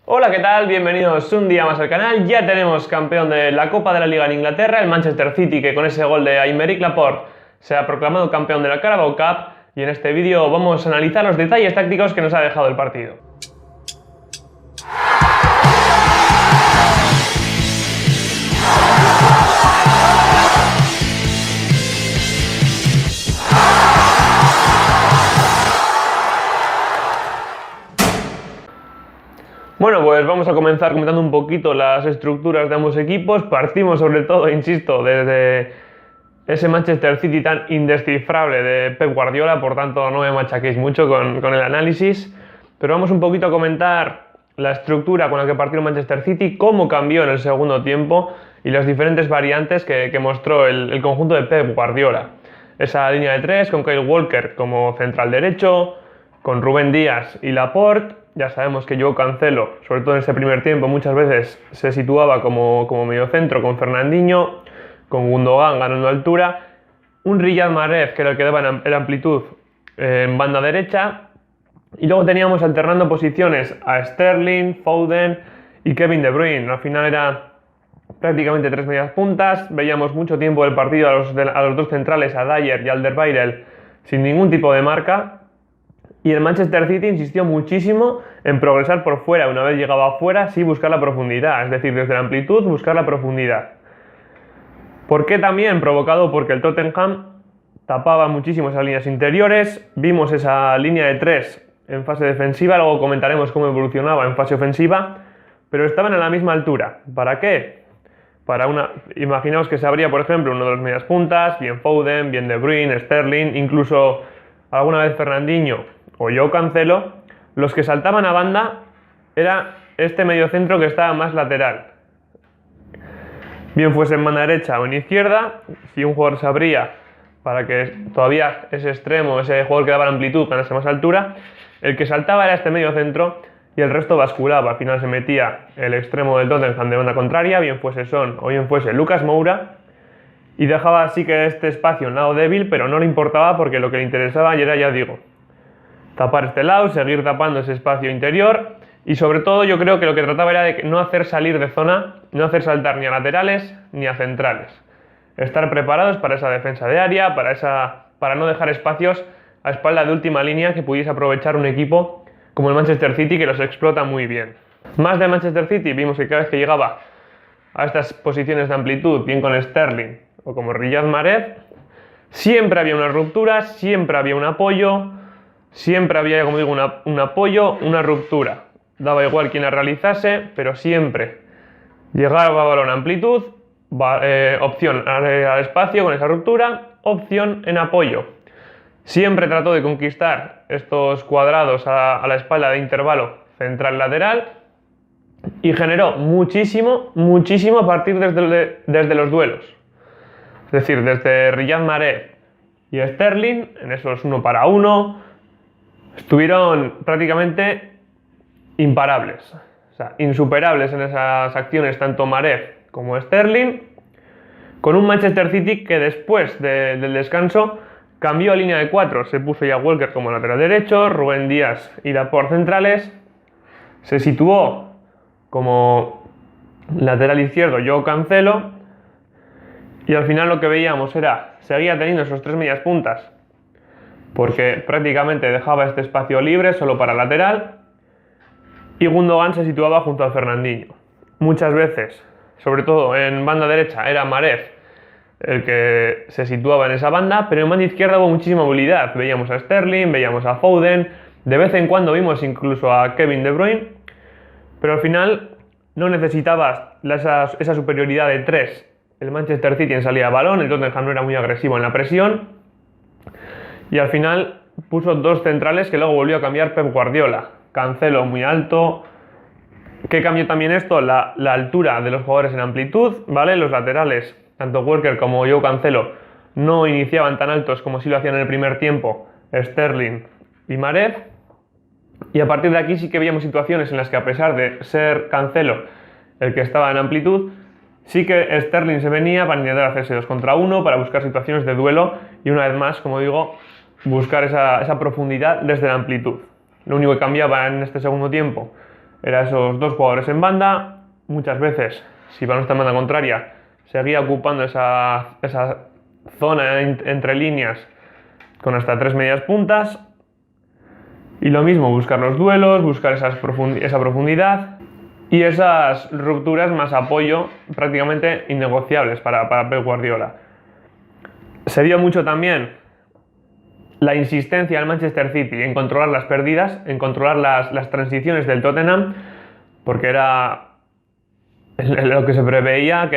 Hola, ¿qué tal? Bienvenidos un día más al canal. Ya tenemos campeón de la Copa de la Liga en Inglaterra, el Manchester City, que con ese gol de Aymeric Laporte se ha proclamado campeón de la Carabao Cup. Y en este vídeo vamos a analizar los detalles tácticos que nos ha dejado el partido. Bueno, pues vamos a comenzar comentando un poquito las estructuras de ambos equipos. Partimos sobre todo, insisto, desde ese Manchester City tan indescifrable de Pep Guardiola, por tanto no me machaquéis mucho con el análisis, pero vamos un poquito a comentar la estructura con la que partió el Manchester City, cómo cambió en el segundo tiempo y las diferentes variantes que mostró el conjunto de Pep Guardiola. Esa línea de tres con Kyle Walker como central derecho, con Rúben Díaz y Laporte. Ya sabemos que Joao Cancelo, sobre todo en ese primer tiempo, muchas veces se situaba como mediocentro con Fernandinho, con Gundogan ganando altura, un Riyad Mahrez que era el que daba en amplitud en banda derecha, y luego teníamos alternando posiciones a Sterling, Foden y Kevin De Bruyne. Al final era prácticamente tres medias puntas. Veíamos mucho tiempo del partido a los dos centrales, a Dyer y Alderweireld, sin ningún tipo de marca. Y el Manchester City insistió muchísimo en progresar por fuera. Una vez llegaba afuera, sí buscar la profundidad, es decir, desde la amplitud buscar la profundidad. ¿Por qué también? Provocado porque el Tottenham tapaba muchísimo esas líneas interiores. Vimos esa línea de tres en fase defensiva, luego comentaremos cómo evolucionaba en fase ofensiva, pero estaban a la misma altura. ¿Para qué? Imaginaos que se abría, por ejemplo, uno de los medias puntas, bien Foden, bien De Bruyne, Sterling, incluso alguna vez Fernandinho o Joao Cancelo. Los que saltaban a banda era este mediocentro que estaba más lateral, bien fuese en banda derecha o en izquierda. Si un jugador se abría para que todavía ese extremo, ese jugador que daba la amplitud, ganase más altura, el que saltaba era este mediocentro y el resto basculaba. Al final se metía el extremo del Tottenham de banda contraria, bien fuese Son o bien fuese Lucas Moura, y dejaba así que este espacio en lado débil, pero no le importaba porque lo que le interesaba era, ya digo, tapar este lado, seguir tapando ese espacio interior, y sobre todo yo creo que lo que trataba era de no hacer salir de zona, no hacer saltar ni a laterales ni a centrales. Estar preparados para esa defensa de área, para no dejar espacios a espalda de última línea que pudiese aprovechar un equipo como el Manchester City, que los explota muy bien. Más de Manchester City, vimos que cada vez que llegaba a estas posiciones de amplitud, bien con Sterling o como Riyad Mahrez, siempre había una ruptura, siempre había un apoyo, siempre había, como digo, un apoyo, una ruptura. Daba igual quién la realizase, pero siempre llegaba a balón a amplitud, opción al espacio con esa ruptura, opción en apoyo. Siempre trató de conquistar estos cuadrados a la espalda de intervalo central-lateral y generó muchísimo a partir desde los duelos. Es decir, desde Riyad Mahrez y Sterling, en esos 1 para 1, estuvieron prácticamente imparables, o sea, insuperables en esas acciones, tanto Mahrez como Sterling, con un Manchester City que después del descanso cambió a línea de 4, se puso ya Walker como lateral derecho, Rúben Díaz y Laporte centrales, se situó como lateral izquierdo Joao Cancelo, y al final lo que veíamos era, seguía teniendo esos tres medias puntas, porque prácticamente dejaba este espacio libre solo para lateral, y Gundogan se situaba junto a Fernandinho. Muchas veces, sobre todo en banda derecha, era Mahrez el que se situaba en esa banda, pero en banda izquierda hubo muchísima movilidad. Veíamos a Sterling, veíamos a Foden, de vez en cuando vimos incluso a Kevin De Bruyne, pero al final no necesitaba esa superioridad de tres. El Manchester City en salida de balón, el Tottenham no era muy agresivo en la presión, y al final puso dos centrales que luego volvió a cambiar Pep Guardiola. Cancelo muy alto. ¿Qué cambió también esto? La altura de los jugadores en amplitud, ¿vale? Los laterales, tanto Walker como Joao Cancelo, no iniciaban tan altos como si lo hacían en el primer tiempo Sterling y Mahrez. Y a partir de aquí sí que veíamos situaciones en las que, a pesar de ser Cancelo el que estaba en amplitud, sí que Sterling se venía para intentar hacerse 2 contra 1, para buscar situaciones de duelo y, una vez más, como digo, buscar esa profundidad desde la amplitud. Lo único que cambiaba en este segundo tiempo Era esos dos jugadores en banda. Muchas veces, si balón está en banda contraria, seguía ocupando esa zona entre líneas con hasta 3 medias puntas. Y lo mismo, buscar los duelos, buscar esa profundidad y esas rupturas más apoyo prácticamente innegociables para Pep Guardiola. Se vio mucho también la insistencia del Manchester City en controlar las pérdidas, en controlar las transiciones del Tottenham, porque era lo que se preveía que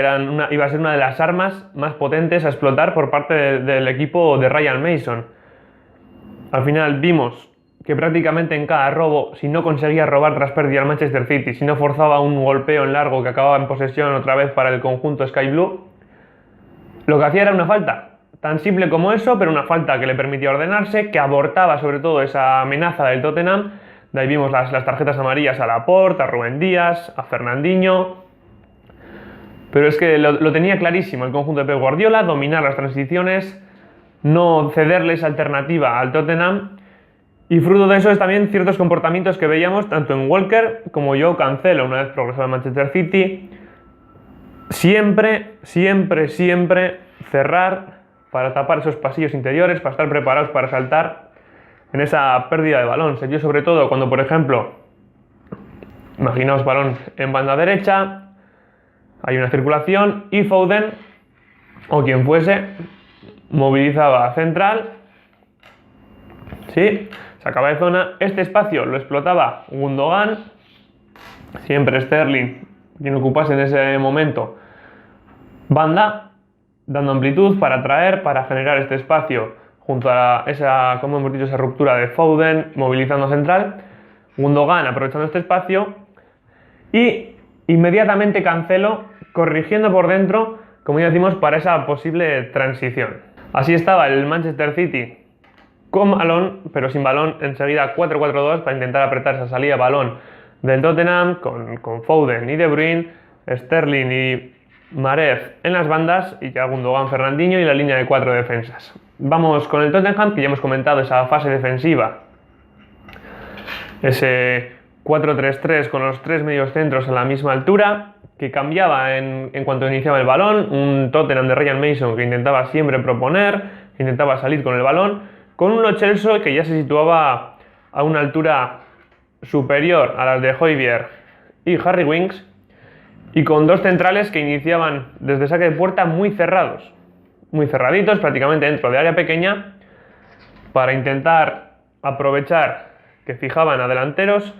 iba a ser una de las armas más potentes a explotar por parte del equipo de Ryan Mason. Al final vimos que prácticamente en cada robo, si no conseguía robar tras pérdida al Manchester City, si no forzaba un golpeo en largo que acababa en posesión otra vez para el conjunto Sky Blue, lo que hacía era una falta. Tan simple como eso, pero una falta que le permitía ordenarse, que abortaba sobre todo esa amenaza del Tottenham. De ahí vimos las tarjetas amarillas a Laporte, a Rubén Díaz, a Fernandinho. Pero es que lo tenía clarísimo el conjunto de Pep Guardiola, dominar las transiciones, no cederles alternativa al Tottenham. Y fruto de eso es también ciertos comportamientos que veíamos tanto en Walker como Joao Cancelo una vez progresado en Manchester City. Siempre cerrar para tapar esos pasillos interiores, para estar preparados para saltar en esa pérdida de balón. Se vio sobre todo cuando, por ejemplo, imaginaos balón en banda derecha, hay una circulación y Foden, o quien fuese, movilizaba a central, ¿sí? Sacaba de zona, este espacio lo explotaba Gundogan, siempre Sterling, quien ocupase en ese momento banda, dando amplitud para atraer, para generar este espacio junto a esa, como hemos dicho, esa ruptura de Foden, movilizando central, Gundogan aprovechando este espacio y inmediatamente Cancelo corrigiendo por dentro, como ya decimos, para esa posible transición. Así estaba el Manchester City con balón, pero sin balón, enseguida 4-4-2 para intentar apretar esa salida de balón del Tottenham con Foden y De Bruyne, Sterling y Mahrez en las bandas y ya Gundogan, Fernandinho y la línea de 4 defensas. Vamos con el Tottenham, que ya hemos comentado esa fase defensiva, ese 4-3-3 con los 3 medios centros a la misma altura, que cambiaba en cuanto iniciaba el balón, un Tottenham de Ryan Mason que intentaba siempre proponer, que intentaba salir con el balón, con un Lo Celso que ya se situaba a una altura superior a las de Højbjerg y Harry Winks, y con dos centrales que iniciaban desde saque de puerta muy cerrados, muy cerraditos, prácticamente dentro de área pequeña, para intentar aprovechar que fijaban a delanteros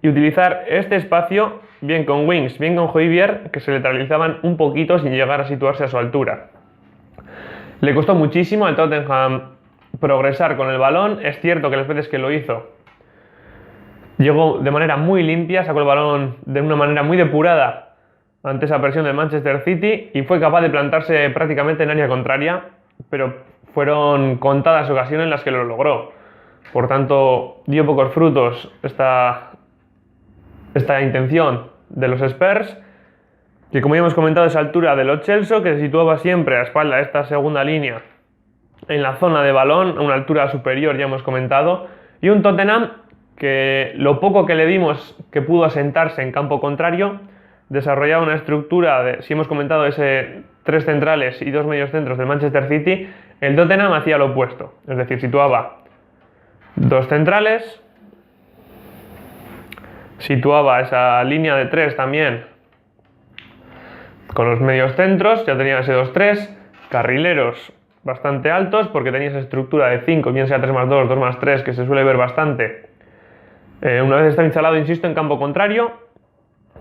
y utilizar este espacio bien con Winks, bien con Højbjerg, que se lateralizaban un poquito sin llegar a situarse a su altura. Le costó muchísimo al Tottenham progresar con el balón. Es cierto que las veces que lo hizo llegó de manera muy limpia, sacó el balón de una manera muy depurada ante esa presión del Manchester City y fue capaz de plantarse prácticamente en área contraria, pero fueron contadas ocasiones en las que lo logró. Por tanto, dio pocos frutos esta intención de los Spurs, que como ya hemos comentado, esa altura de Lo Celso, que se situaba siempre a espalda de esta segunda línea en la zona de balón, a una altura superior, ya hemos comentado, y un Tottenham que lo poco que le vimos que pudo asentarse en campo contrario, desarrollaba una estructura de, si hemos comentado, ese 3 centrales y 2 medios centros del Manchester City, el Tottenham hacía lo opuesto, es decir, situaba 2 centrales, situaba esa línea de 3 también con los medios centros, ya tenía ese 2-3, carrileros bastante altos porque tenía esa estructura de 5, bien sea 3+2, 2+3, que se suele ver bastante. Una vez está instalado, insisto, en campo contrario,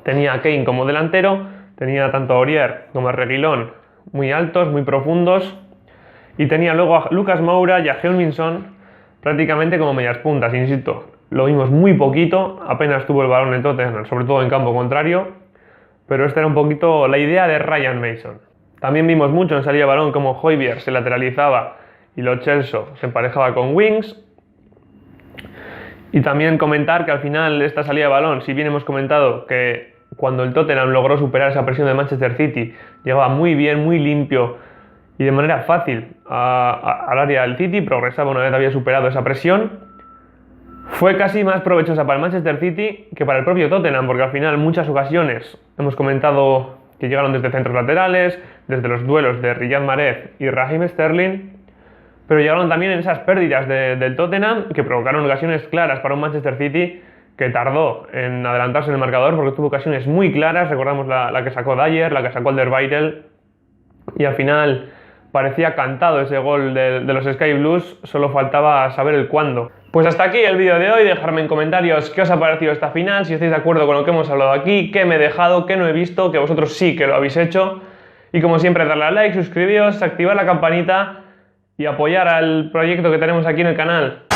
tenía a Kane como delantero, tenía tanto a Aurier como a Reguilón muy altos, muy profundos, y tenía luego a Lucas Moura y a Heung-min prácticamente como medias puntas, insisto. Lo vimos muy poquito, apenas tuvo el balón en Tottenham, sobre todo en campo contrario, pero esta era un poquito la idea de Ryan Mason. También vimos mucho en salida de balón como Højbjerg se lateralizaba y Lo Celso se emparejaba con Winks. Y también comentar que al final esta salida de balón, si bien hemos comentado que cuando el Tottenham logró superar esa presión de Manchester City, llegaba muy bien, muy limpio y de manera fácil al área del City, progresaba una vez había superado esa presión, fue casi más provechosa para el Manchester City que para el propio Tottenham, porque al final en muchas ocasiones hemos comentado que llegaron desde centros laterales, desde los duelos de Riyad Mahrez y Raheem Sterling, pero llegaron también en esas pérdidas del Tottenham que provocaron ocasiones claras para un Manchester City que tardó en adelantarse en el marcador porque tuvo ocasiones muy claras. Recordamos la que sacó Dyer, la que sacó Alderweireld, y al final parecía cantado ese gol de los Sky Blues, solo faltaba saber el cuándo. Pues hasta aquí el vídeo de hoy, dejadme en comentarios qué os ha parecido esta final, si estáis de acuerdo con lo que hemos hablado aquí, qué me he dejado, qué no he visto, que vosotros sí que lo habéis hecho. Y como siempre, darle a like, suscribiros, activar la campanita y apoyar al proyecto que tenemos aquí en el canal.